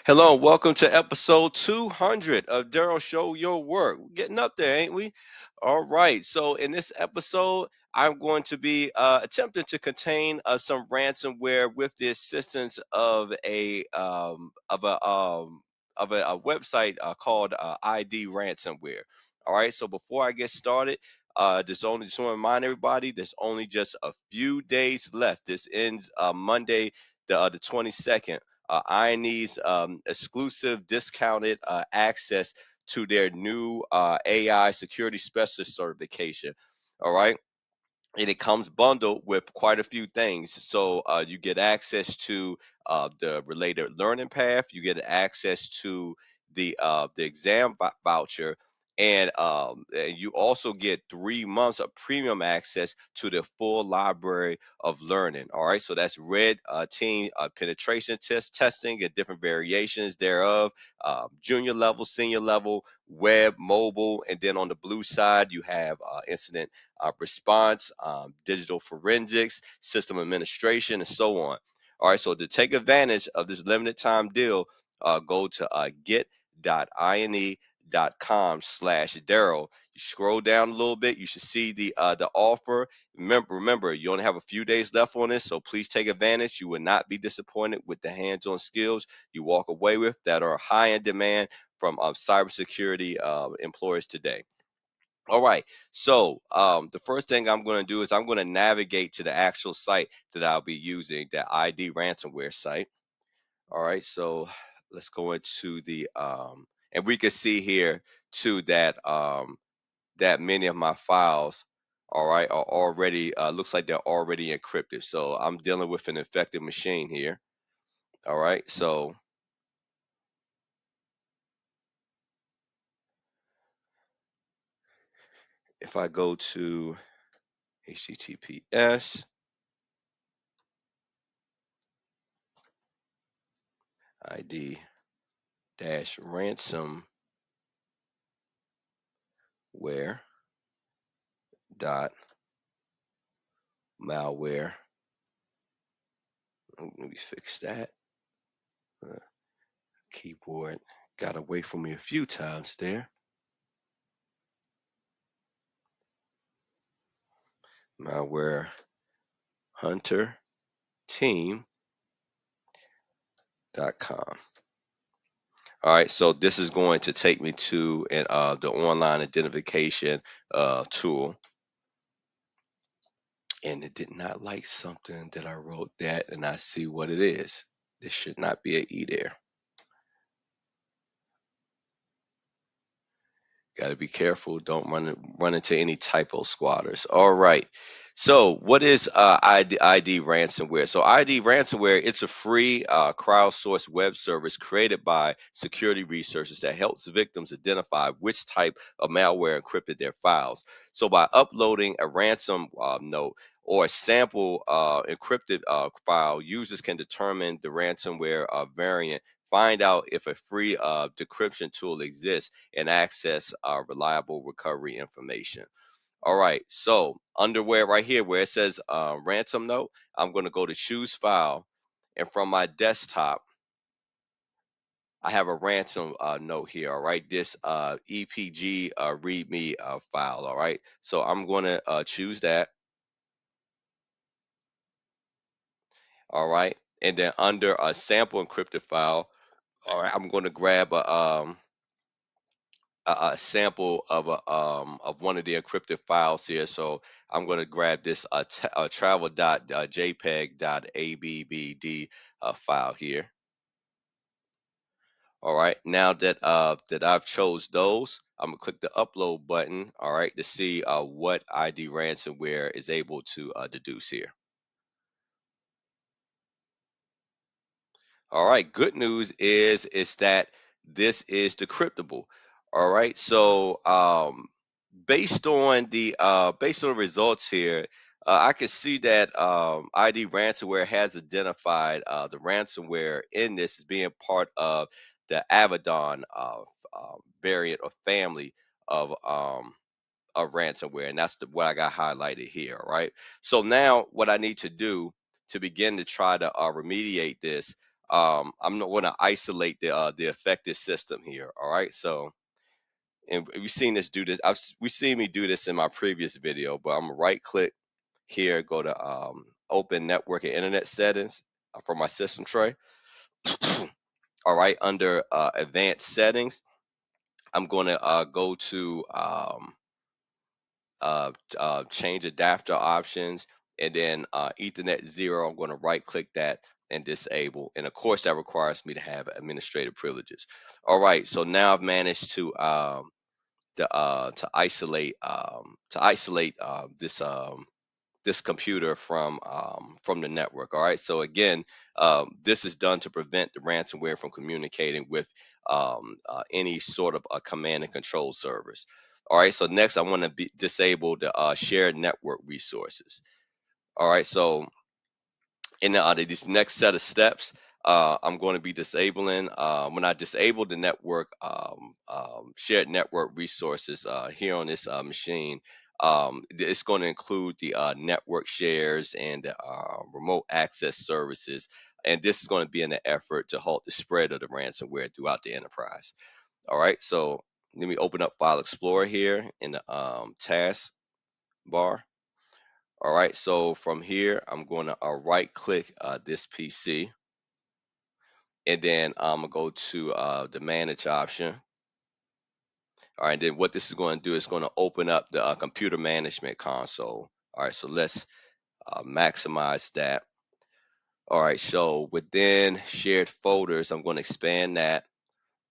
Hello, and welcome to episode 200 of Daryl Show Your Work. We're getting up there, ain't we? All right. So in this episode, I'm going to be attempting to contain some ransomware with the assistance of a website called ID Ransomware. All right. So before I get started, just want to remind everybody, there's only just a few days left. This ends Monday, the 22nd. INE's exclusive discounted access to their new AI security specialist certification. All right. And it comes bundled with quite a few things. So you get access to the related learning path. You get access to the exam voucher, and you also get 3 months of premium access to the full library of learning. All right, so that's red team penetration testing and different variations thereof, junior level, senior level, web, mobile, and then on the blue side you have incident response, digital forensics, system administration, and so on. All right, so to take advantage of this limited time deal, go to get.ine.com/Daryl. You scroll down a little bit, you should see the offer. Remember, you only have a few days left on this, so please take advantage. You will not be disappointed with the hands-on skills you walk away with that are high in demand from cybersecurity employers today. All right. So the first thing I'm going to do is I'm going to navigate to the actual site that I'll be using, the ID ransomware site. All right. So let's go into and we can see here too that many of my files, all right, are already looks like they're already encrypted. So I'm dealing with an infected machine here. All right. So if I go to HTTPS ID dash ransomware dot malware. Let me fix that. Uh, Keyboard got away from me a few times there. Malware hunter team.com. All right, so this is going to take me to the online identification tool, and it did not like something that I wrote that, and I see what it is. This should not be an E there. Got to be careful. Don't run into any typo squatters. All right. So what is ID ransomware? So ID ransomware, it's a free crowdsourced web service created by security researchers that helps victims identify which type of malware encrypted their files. So by uploading a ransom note or a sample encrypted file, users can determine the ransomware variant, find out if a free decryption tool exists, and access reliable recovery information. All right, so underwear right here where it says ransom note, I'm going to go to choose file, and from my desktop, I have a ransom note here. All right, this EPG README file. All right, so I'm going to choose that. All right, and then under a sample encrypted file, all right, I'm going to grab a sample of one of the encrypted files here. So I'm going to grab this travel.jpg.abBd file here. All right. Now that I've chose those, I'm gonna click the upload button. All right, to see what ID ransomware is able to deduce here. All right. Good news is that this is decryptable. All right. So based on the results here, I can see that ID ransomware has identified the ransomware in this as being part of the Avedon variant or family of ransomware, and that's what I got highlighted here. All right. So now what I need to do to begin to try to remediate this, I'm not going to isolate the affected system here. All right, so and we've seen this do this. We've seen me do this in my previous video, but I'm gonna right click here, go to open network and internet settings for my system tray. All right, under advanced settings, I'm going to go to change adapter options, and then Ethernet 0. I'm going to right click that and disable. And of course, that requires me to have administrative privileges. All right, so now I've managed to isolate this computer from the network. All right. So again, this is done to prevent the ransomware from communicating with any sort of a command and control servers. All right. So next, I want to disable the shared network resources. All right. So in these next set of steps, I'm going to be disabling, when I disable the network, shared network resources here on this machine, it's going to include the network shares and the remote access services. And this is going to be in an effort to halt the spread of the ransomware throughout the enterprise. All right, so let me open up File Explorer here in the task bar. All right, so from here, I'm going to right click this PC, and then I'm going to go to the manage option. All right, then what this is going to do is going to open up the computer management console. All right, so let's maximize that. All right, so within shared folders, I'm going to expand that,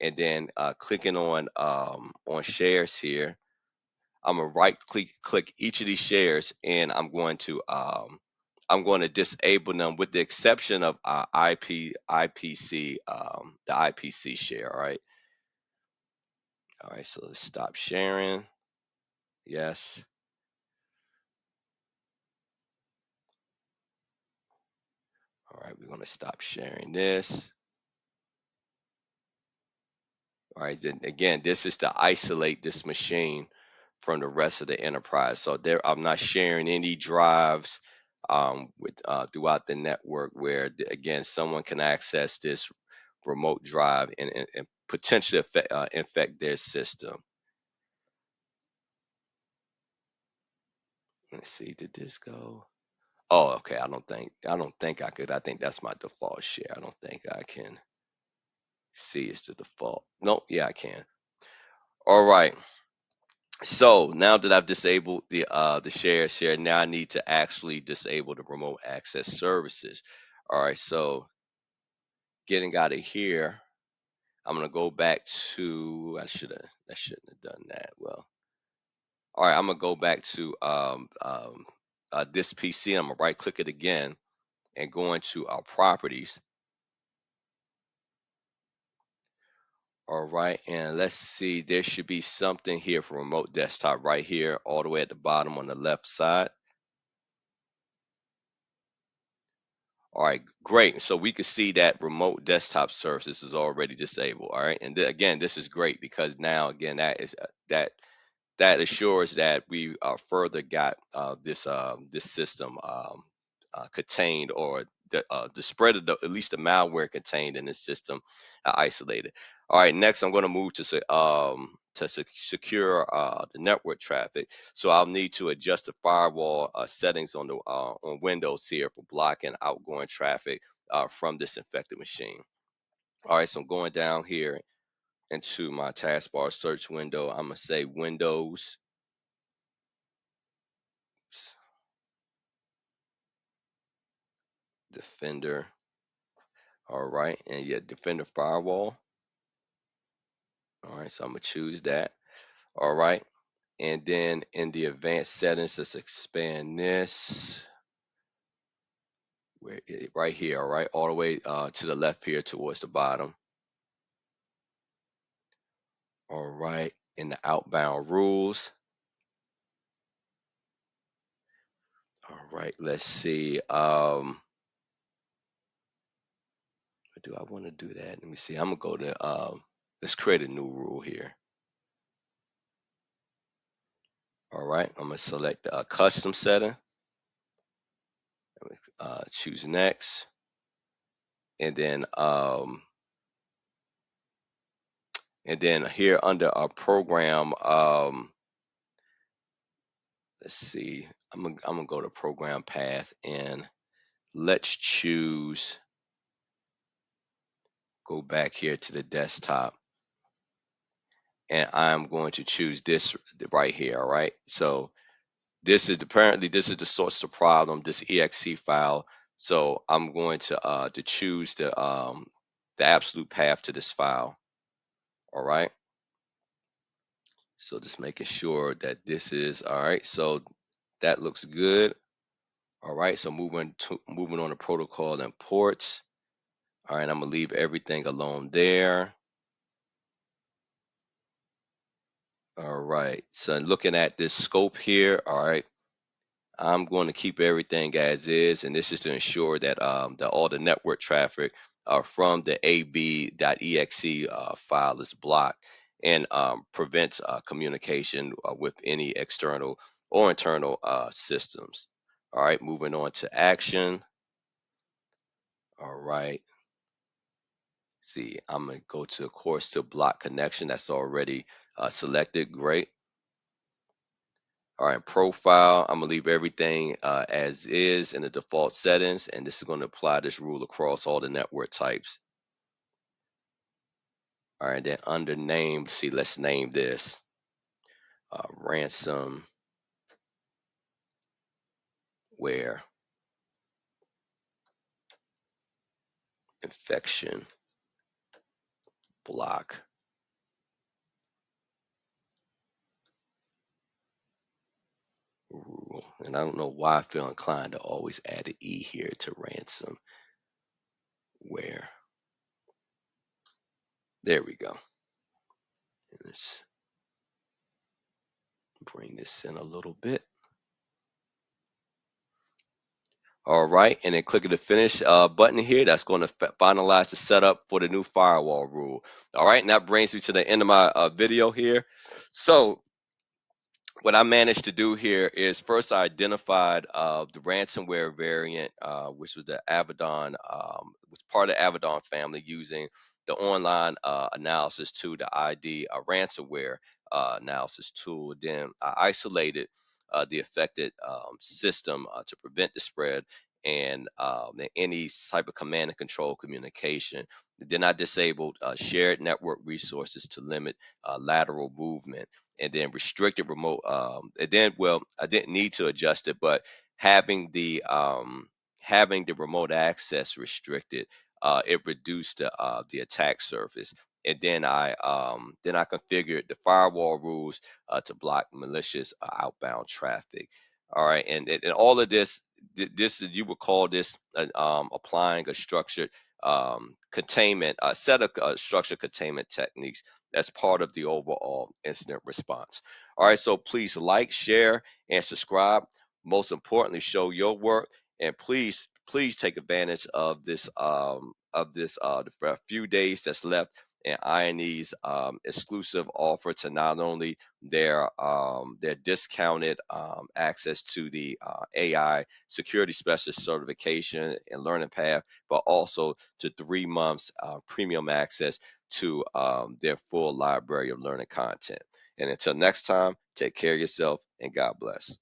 and then clicking on shares here, I'm gonna right click each of these shares, and I'm going to disable them with the exception of IPC, the IPC share. All right. So let's stop sharing. Yes. All right. We're going to stop sharing this. All right. Then again, this is to isolate this machine from the rest of the enterprise. So there, I'm not sharing any drives with throughout the network where again someone can access this remote drive and potentially infect their system. Let's see, did this go? Oh, okay. I don't think I could. I think that's my default share. I don't think I can see it's the default. Nope. Yeah, I can. All right. So now that I've disabled the share, now I need to actually disable the remote access services. All right. So getting out of here, I'm gonna go back to. I shouldn't have done that. Well, all right. I'm gonna go back to this PC. I'm gonna right click it again and go into our properties. All right, and let's see, there should be something here for remote desktop right here, all the way at the bottom on the left side. All right, great. So we can see that remote desktop services is already disabled. All right, and again, this is great because now again that assures that we further got this system contained, or the spread of at least the malware contained in this system isolated. All right, next I'm going to move to secure the network traffic. So I'll need to adjust the firewall settings on Windows here for blocking outgoing traffic from this infected machine. All right, so I'm going down here into my taskbar search window. I'm gonna say Windows Defender. All right, and yeah, Defender Firewall. All right, so I'm gonna choose that. All right, and then in the advanced settings, let's expand this. Right here, all right, all the way to the left here towards the bottom. All right, in the outbound rules. All right, let's see. Do I want to do that? Let me see. I'm gonna go to let's create a new rule here. All right, I'm gonna select the custom setting. Choose next, and then here under our program, let's see, I'm gonna go to program path, and let's choose, go back here to the desktop, and I'm going to choose this right here. All right, so this is apparently this is the source of the problem, this exe file. So I'm going to choose the absolute path to this file. All right, so just making sure that this is all right. So that looks good. All right, so moving on to protocol and ports. All right, I'm gonna leave everything alone there. All right, so looking at this scope here, all right, I'm going to keep everything as is, and this is to ensure that that all the network traffic from the ab.exe file is blocked, and prevents communication with any external or internal systems. All right, moving on to action. All right, see, I'm gonna go to of course to block connection. That's already selected. Great. All right, profile, I'm gonna leave everything as is in the default settings, and this is going to apply this rule across all the network types. All right, then under name, see, let's name this ransomware infection block rule. And I don't know why I feel inclined to always add an E here to ransomware. There we go. Let's bring this in a little bit. All right, and then click the finish button here. That's going to finalize the setup for the new firewall rule. All right, and that brings me to the end of my video here. So what I managed to do here is first I identified the ransomware variant, which was the Avedon, was part of the Avedon family, using the online analysis tool, the ID ransomware analysis tool. Then I isolated the affected system to prevent the spread and any type of command and control communication. Then I disabled shared network resources to limit lateral movement, and then restricted remote, and then, well, I didn't need to adjust it, but having the remote access restricted, it reduced the attack surface. And then I configured the firewall rules to block malicious outbound traffic. All right, and all of this, this is, you would call this applying a structured containment, a set of structured containment techniques as part of the overall incident response. All right, so please like, share, and subscribe. Most importantly, show your work, and please take advantage of the few days that's left and INE's exclusive offer to not only their discounted access to the AI security specialist certification and learning path, but also to 3 months premium access to their full library of learning content. And until next time, take care of yourself and God bless.